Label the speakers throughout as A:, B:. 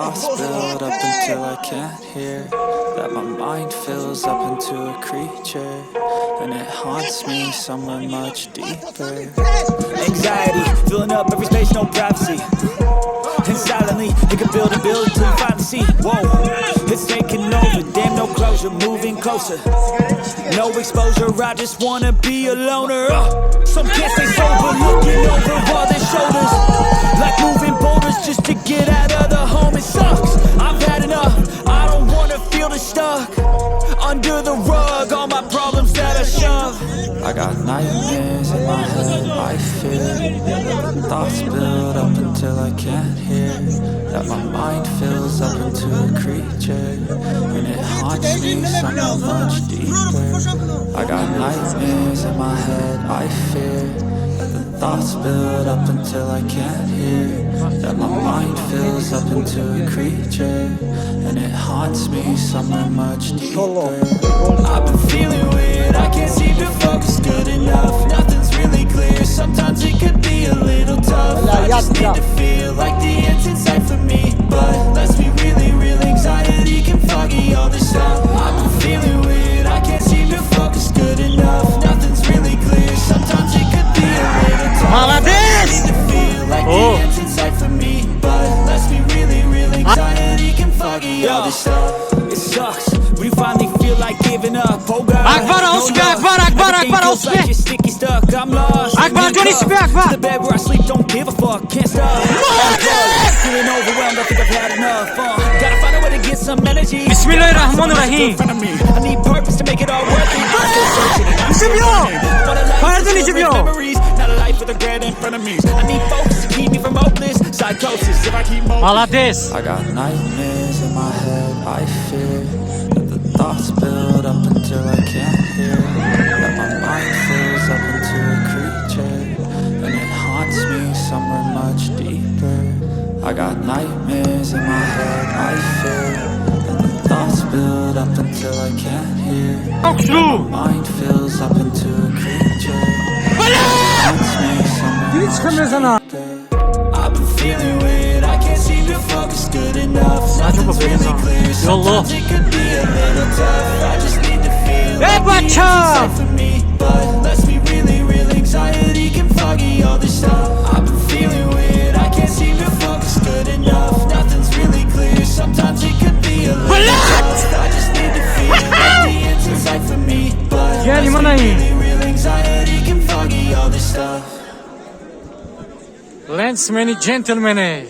A: thoughts build up until I can't hear. That my mind fills up into a creature, and it haunts me somewhere much deeper. Anxiety, filling up every space, no privacy. And silently, it can build and build till you finally see. Whoa, it's taking over, damn no closure, moving closer. No exposure, I just wanna be a loner. Some can't stay sober, looking over all their shoulders, like moving boulders just to get out of the home. It sucks, I've had enough, I don't wanna feel the stuck under the rug, all my problems that I shove. I got nightmares in my head, I fear. Thoughts build up until I can't hear. That my mind fills up into a creature, and it haunts me somewhere much deeper. I got nightmares in my head, I fear. That the thoughts build up until I can't hear. That my mind fills up into a creature, and it haunts me somewhere much deeper. I've been feeling weird, I can't seem to focus good enough. Nothing's really clear, sometimes it could be a little tough. I just need to feel like the end's in sight for me, but let's be really real, anxiety can foggy all this stuff. I've been feeling weird, I can't seem to focus good enough. Nothing's really clear, sometimes it could be a little tough. I just need to feel like the end's in sight for me, but let's be really real, anxiety can foggy all this stuff. It sucks when you finally feel like giving up. Oh God,
B: Akbar, Akbar,
A: like you're sticky stuck. I'm lost.
B: Akbar, Johnny Spy, Akbar.
A: The bed where I sleep, don't give a fuck. Can't stop. Feeling overwhelmed, I think I've had enough. Gotta find a way to get some energy.
B: Bismillahirrahmanirrahim.
A: I need purpose to make it all worth it. I'm still searching. Memories, not a life with a regret in front of me. I need focus to keep me from hopeless psychosis. If I keep moving, I got nightmares in my head, I fear. That the thoughts build up until I can't hear. That my mind fills up into a creature, and it haunts me somewhere much deeper. I got nightmares in my head, I fear. That the thoughts build up until I can't hear. That my mind fills up into a creature, and it haunts me somewhere much deeper. I've been feeling weird, I can't seem to focus good enough. Nothing's really clear, sometimes it could be a little tough. I just need to feel like the end's inside for me, but let's be really real, anxiety can foggy all this stuff. I've been feeling weird, I can't seem to focus good enough. Nothing's really clear, sometimes it could be a little tough. I just need to feel like the end's inside for me, but let's be really real, anxiety can foggy all this stuff.
B: Lensmeni, gentlemeni.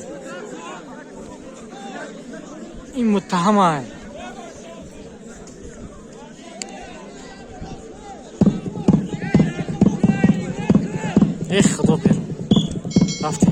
B: این متهم है. خدا بیرون رفتی.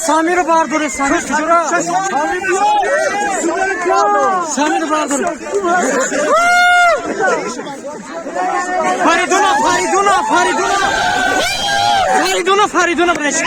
B: Samir Bardur, Samir Bardur. Fariduna Brecht.